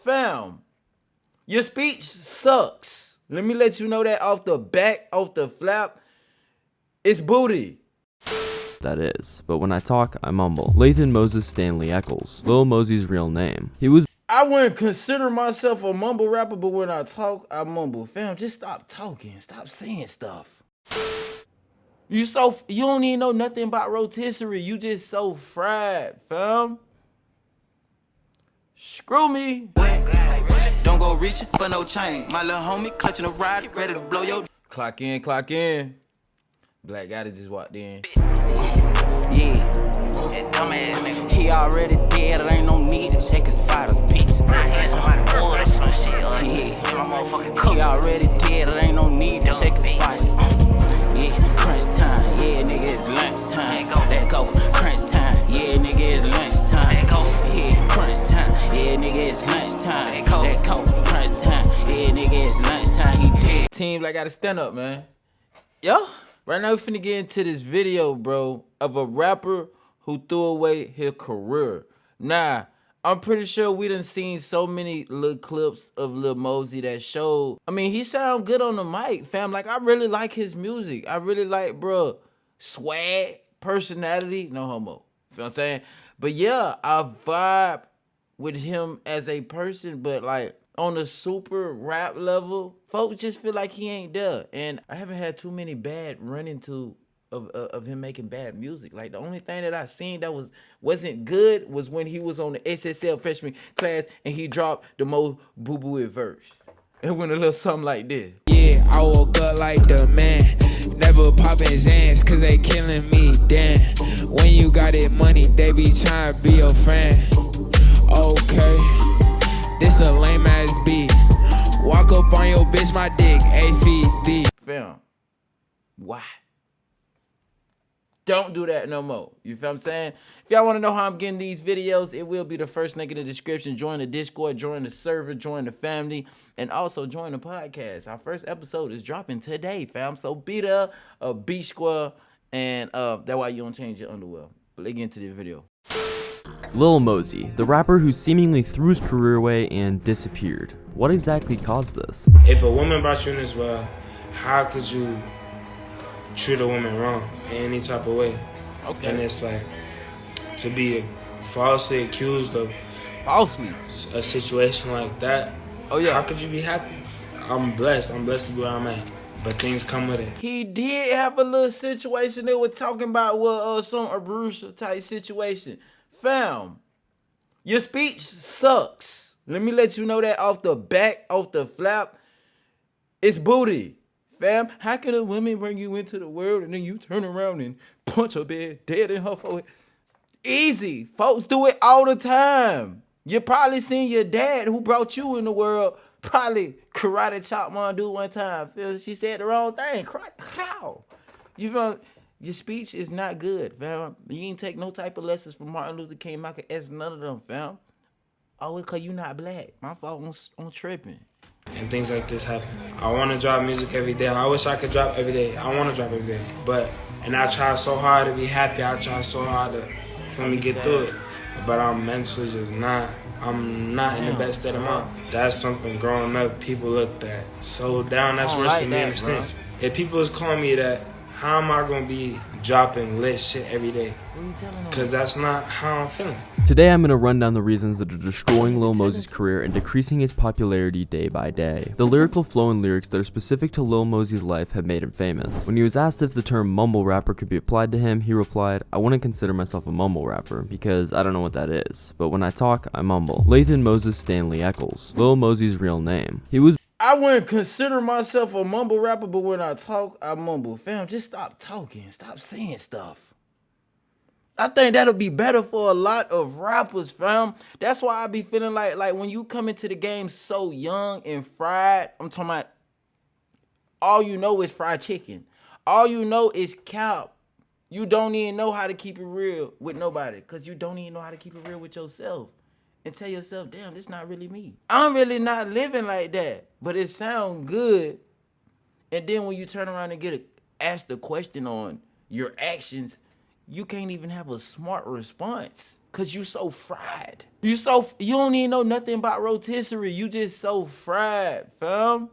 Fam, your speech sucks. Let me let you know that off the back, off the flap. It's booty. That is, but when I talk, I mumble. Lathan Moses Stanley Eccles, Lil Mosey's real name. I wouldn't consider myself a mumble rapper, but when I talk, I mumble. Fam, just stop talking. Stop saying stuff. You don't even know nothing about rotisserie. You just so fried, fam. Screw me. Don't go reaching for no chain. My little homie clutching a ride, ready to blow your. Clock in, clock in. Black guy that just walked in. Yeah. He already dead, it ain't no need to check his vitals, bitch. He already dead, it ain't no need to check his vitals. Yeah, crunch time, yeah, nigga, it's lunch time. Let go, crunch time, yeah, nigga, it's lunch time. Yeah, crunch time, yeah, nigga, it's lunch time. Let go, crunch time, yeah, nigga, it's lunch time. He dead. Team, I gotta stand up, man. Yo, right now we finna get into this video, bro, of a rapper who threw away his career. Nah, I'm pretty sure we done seen so many little clips of Lil Mosey that showed. I mean, he sound good on the mic, fam. Like, I really like his music. I really like, bro, swag, personality, no homo. Feel what I'm saying? But yeah, I vibe with him as a person, but like on the super rap level, folks just feel like he ain't there. And I haven't had too many bad run-into of him making bad music. Like, the only thing that I seen that wasn't good was when he was on the SSL freshman class and he dropped the most boo-boo verse. It went a little something like this. Yeah, I woke up like the man. Never popping Zans, cause they killing me, damn. When you got it money, they be trying to be your friend. Okay, this a lame ass beat. Walk up on your bitch, my dick, A-feed-D. Fam, why? Don't do that no more. You feel what I'm saying? If y'all want to know how I'm getting these videos, it will be the first link in the description. Join the Discord, join the server, join the family, and also join the podcast. Our first episode is dropping today, fam. So be there, be square, and that's why you don't change your underwear. But let's get into the video. Lil Mosey, the rapper who seemingly threw his career away and disappeared. What exactly caused this? If a woman brought you in this world, how could you treat a woman wrong in any type of way? Okay. And it's like, to be falsely accused of a situation like that. Oh yeah. How could you be happy? I'm blessed to be where I'm at, but things come with it. He did have a little situation they were talking about with some abusive type situation. Fam, your speech sucks. Let me let you know that off the back, off the flap. It's booty. Fam, how can a woman bring you into the world and then you turn around and punch her bed dead in her forehead? Easy. Folks do it all the time. You probably seen your dad who brought you in the world probably karate chop one dude one time. Feel she said the wrong thing. You feel your speech is not good, fam. You ain't take no type of lessons from Martin Luther King, Malcolm X, none of them, fam. Always cause you not black. My fault on tripping. And things like this happen. I want to drop music every day. I wish I could drop every day. I want to drop every day. And I try so hard to be happy. I try so hard to get through it. But I'm mentally just not. I'm not in the best state of mind. That's something growing up people looked at so down. That's worse than being a snitch. If people was calling me that, how am I going to be dropping lit shit every day? Because that's not how I'm feeling. Today I'm going to run down the reasons that are destroying Lil Mosey's career and decreasing his popularity day by day. The lyrical flow and lyrics that are specific to Lil Mosey's life have made him famous. When he was asked if the term mumble rapper could be applied to him, he replied, "I wouldn't consider myself a mumble rapper because I don't know what that is, but when I talk, I mumble." Lathan Moses Stanley Eccles, Lil Mosey's real name. I wouldn't consider myself a mumble rapper, but when I talk, I mumble. Fam, just stop talking. Stop saying stuff. I think that'll be better for a lot of rappers, fam. That's why I be feeling like when you come into the game so young and fried, I'm talking about all you know is fried chicken. All you know is cap. You don't even know how to keep it real with nobody because you don't even know how to keep it real with yourself. And tell yourself, damn, this not really me. I'm really not living like that, but it sounds good. And then when you turn around and get asked a question on your actions, you can't even have a smart response. Cause you so fried. You don't even know nothing about rotisserie. You just so fried, fam.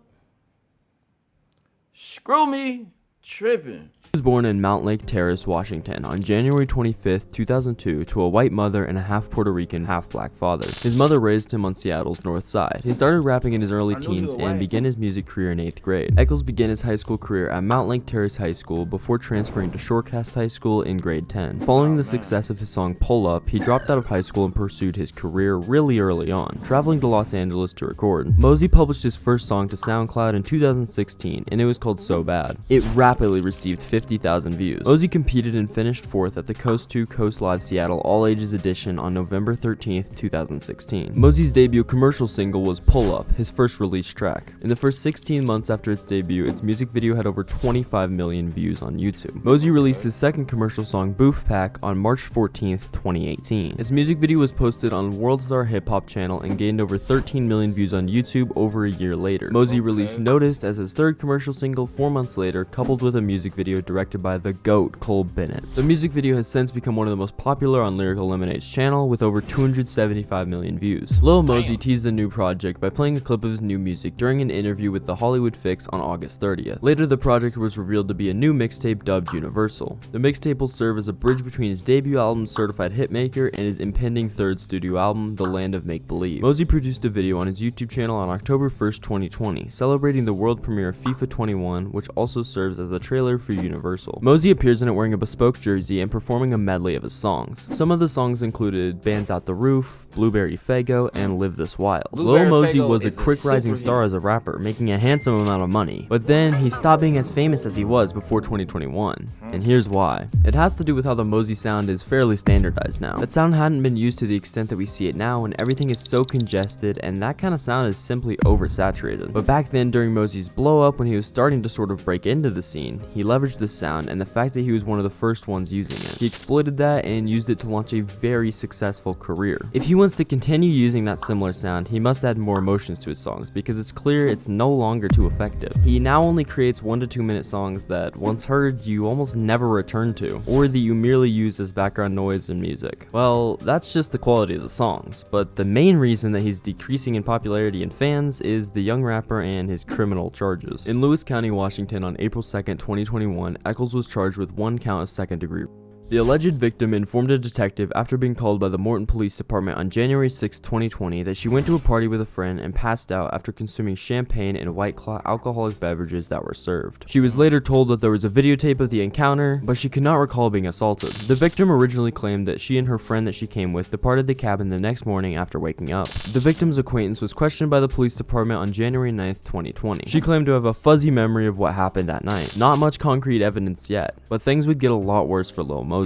Screw me. Tripping. He was born in Mount Lake Terrace, Washington on January 25, 2002 to a white mother and a half Puerto Rican, half black father. His mother raised him on Seattle's north side. He started rapping in his early teens and began his music career in 8th grade. Eccles began his high school career at Mount Lake Terrace High School before transferring to Shorecast High School in grade 10. Following the success of his song Pull Up, he dropped out of high school and pursued his career really early on, traveling to Los Angeles to record. Mosey published his first song to SoundCloud in 2016, and it was called So Bad. It rapidly received 50,000 views. Mosey competed and finished 4th at the Coast to Coast Live Seattle All Ages Edition on November 13th, 2016. Mosey's debut commercial single was Pull Up, his first released track. In the first 16 months after its debut, its music video had over 25 million views on YouTube. Mosey released his second commercial song, Boof Pack, on March 14th, 2018. Its music video was posted on Worldstar Hip Hop channel and gained over 13 million views on YouTube over a year later. Mosey released Noticed as his third commercial single 4 months later, coupled with a music video directed by the GOAT, Cole Bennett. The music video has since become one of the most popular on Lyrical Lemonade's channel with over 275 million views. Lil Mosey teased the new project by playing a clip of his new music during an interview with The Hollywood Fix on August 30th. Later, the project was revealed to be a new mixtape dubbed Universal. The mixtape will serve as a bridge between his debut album Certified Hitmaker and his impending third studio album, The Land of Make Believe. Mosey produced a video on his YouTube channel on October 1st, 2020, celebrating the world premiere of FIFA 21, which also serves as a trailer for Universal. Mosey appears in it wearing a bespoke jersey and performing a medley of his songs. Some of the songs included Bands Out the Roof, Blueberry Fago, and Live This Wild. Lil Mosey was a quick rising star as a rapper, making a handsome amount of money, but then he stopped being as famous as he was before 2021, and here's why. It has to do with how the Mosey sound is fairly standardized now. That sound hadn't been used to the extent that we see it now, and everything is so congested, and that kind of sound is simply oversaturated. But back then, during Mosey's blow up, when he was starting to sort of break into the scene, he leveraged this sound and the fact that he was one of the first ones using it. He exploited that and used it to launch a very successful career. If he wants to continue using that similar sound, he must add more emotions to his songs because it's clear it's no longer too effective. He now only creates 1 to 2 minute songs that, once heard, you almost never return to, or that you merely use as background noise in music. Well, that's just the quality of the songs, but the main reason that he's decreasing in popularity and fans is the young rapper and his criminal charges. In Lewis County, Washington on April 2nd, 2021, Eccles was charged with 1 count of second-degree. The alleged victim informed a detective after being called by the Morton Police Department on January 6, 2020 that she went to a party with a friend and passed out after consuming champagne and White Claw alcoholic beverages that were served. She was later told that there was a videotape of the encounter, but she could not recall being assaulted. The victim originally claimed that she and her friend that she came with departed the cabin the next morning after waking up. The victim's acquaintance was questioned by the police department on January 9, 2020. She claimed to have a fuzzy memory of what happened that night. Not much concrete evidence yet, but things would get a lot worse for Lil Mosey.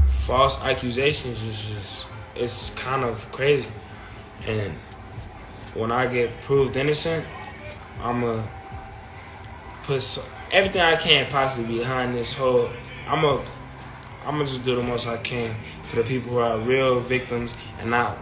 False accusations is just, it's kind of crazy. And when I get proved innocent, I'ma put everything I can possibly behind this whole, I'ma just do the most I can for the people who are real victims and not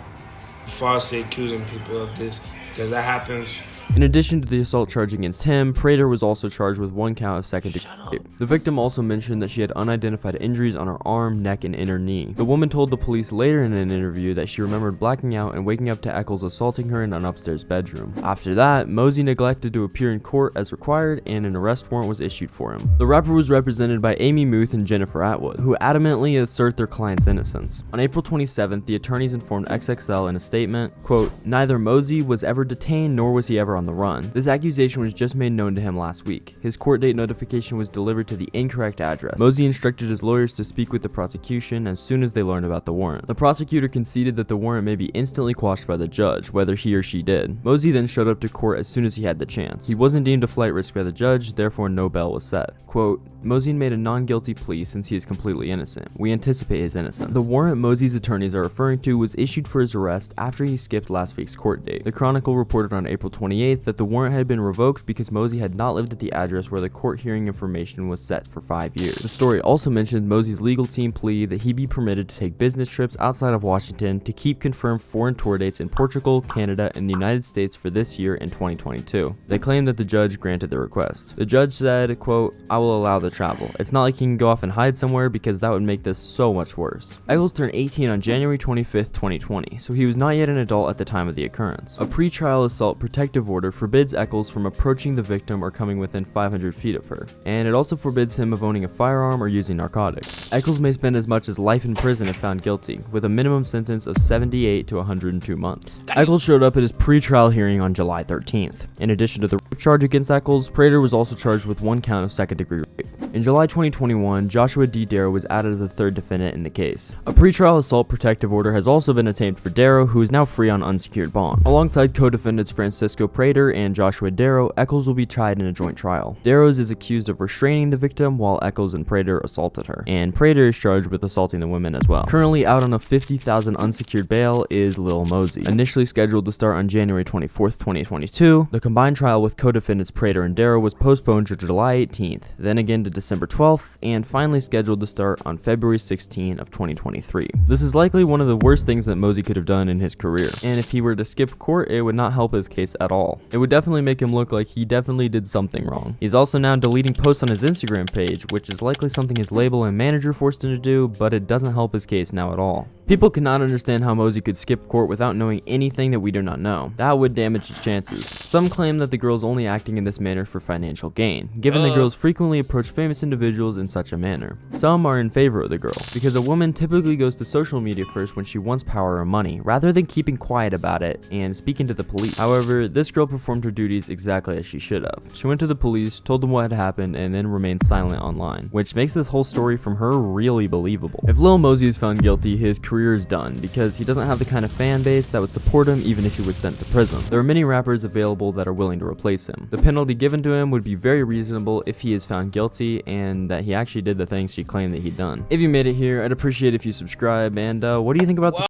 falsely accusing people of this, because that happens. In addition to the assault charge against him, Prater was also charged with 1 count of second-degree rape. The victim also mentioned that she had unidentified injuries on her arm, neck, and inner knee. The woman told the police later in an interview that she remembered blacking out and waking up to Eccles assaulting her in an upstairs bedroom. After that, Mosey neglected to appear in court as required, and an arrest warrant was issued for him. The rapper was represented by Amy Muth and Jennifer Atwood, who adamantly assert their client's innocence. On April 27th, the attorneys informed XXL in a statement, quote, "Neither Mosey was ever detained nor was he ever on the run. This accusation was just made known to him last week. His court date notification was delivered to the incorrect address. Mosey instructed his lawyers to speak with the prosecution as soon as they learned about the warrant. The prosecutor conceded that the warrant may be instantly quashed by the judge, whether he or she did. Mosey then showed up to court as soon as he had the chance. He wasn't deemed a flight risk by the judge, therefore no bail was set. Quote, Mosey made a non-guilty plea since he is completely innocent. We anticipate his innocence. The warrant Mosey's attorneys are referring to was issued for his arrest after he skipped last week's court date. The Chronicle article reported on April 28th that the warrant had been revoked because Mosey had not lived at the address where the court hearing information was set for 5 years. The story also mentioned Mosey's legal team plea that he be permitted to take business trips outside of Washington to keep confirmed foreign tour dates in Portugal, Canada, and the United States for this year and 2022. They claimed that the judge granted the request. The judge said, quote, "I will allow the travel. It's not like he can go off and hide somewhere because that would make this so much worse." Eccles turned 18 on January 25th, 2020, so he was not yet an adult at the time of the occurrence. A pre-trial assault protective order forbids Eccles from approaching the victim or coming within 500 feet of her, and it also forbids him of owning a firearm or using narcotics. Eccles may spend as much as life in prison if found guilty, with a minimum sentence of 78 to 102 months. Eccles showed up at his pre-trial hearing on July 13th. In addition to the rape charge against Eccles, Prater was also charged with 1 count of second-degree rape. In July 2021, Joshua D. Darrow was added as a third defendant in the case. A pre-trial assault protective order has also been obtained for Darrow, who is now free on unsecured bond. Alongside co-defendants Francisco Prater and Joshua Darrow, Eccles will be tried in a joint trial. Darrows is accused of restraining the victim while Eccles and Prater assaulted her, and Prater is charged with assaulting the women as well. Currently out on a $50,000 unsecured bail is Lil Mosey. Initially scheduled to start on January 24th, 2022, the combined trial with co-defendants Prater and Darrow was postponed to July 18th, then again to December 12th, and finally scheduled to start on February 16 of 2023. This is likely one of the worst things that Mosey could have done in his career, and if he were to skip court, it would not help his case at all. It would definitely make him look like he definitely did something wrong. He's also now deleting posts on his Instagram page, which is likely something his label and manager forced him to do, but it doesn't help his case now at all. People cannot understand how Mosey could skip court without knowing anything that we do not know. That would damage his chances. Some claim that the girl is only acting in this manner for financial gain, given the girls frequently approach famous individuals in such a manner. Some are in favor of the girl, because a woman typically goes to social media first when she wants power or money, rather than keeping quiet about it and speaking to the police. However, this girl performed her duties exactly as she should have. She went to the police, told them what had happened, and then remained silent online, which makes this whole story from her really believable. If Lil Mosey is found guilty, his career is done, because he doesn't have the kind of fan base that would support him even if he was sent to prison. There are many rappers available that are willing to replace him. The penalty given to him would be very reasonable if he is found guilty and that he actually did the things she claimed that he'd done. If you made it here, I'd appreciate if you subscribe, and what do you think about this?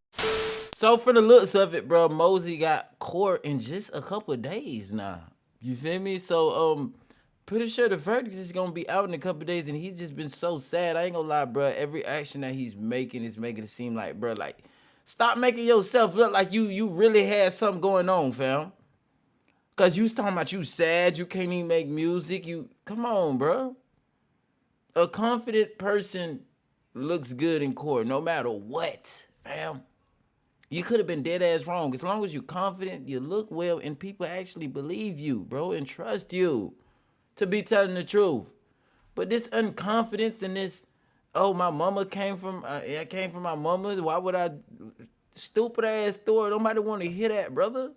So from the looks of it, bro, Mosey got court in just a couple of days now. You feel me? So pretty sure the verdict is gonna be out in a couple of days, and he's just been so sad. I ain't gonna lie, bro. Every action that he's making is making it seem like, bro, like, stop making yourself look like you really had something going on, fam. Cause you talking about you sad, you can't even make music. Come on, bro. A confident person looks good in court, no matter what, fam. You could have been dead ass wrong. As long as you're confident, you look well, and people actually believe you, bro, and trust you to be telling the truth. But this unconfidence and this, oh, my mama came from, I came from my mama. Why would I? Stupid ass story. Nobody want to hear that, brother.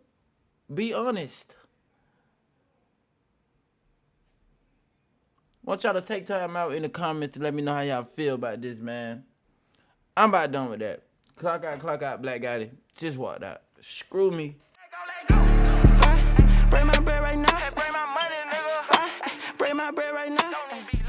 Be honest. Want y'all to take time out in the comments to let me know how y'all feel about this, man. I'm about done with that. Clock out, Black Gotti. Just walked out. Screw me. Bring my bread right now. Bring my money, nigga. Bring my bread right now.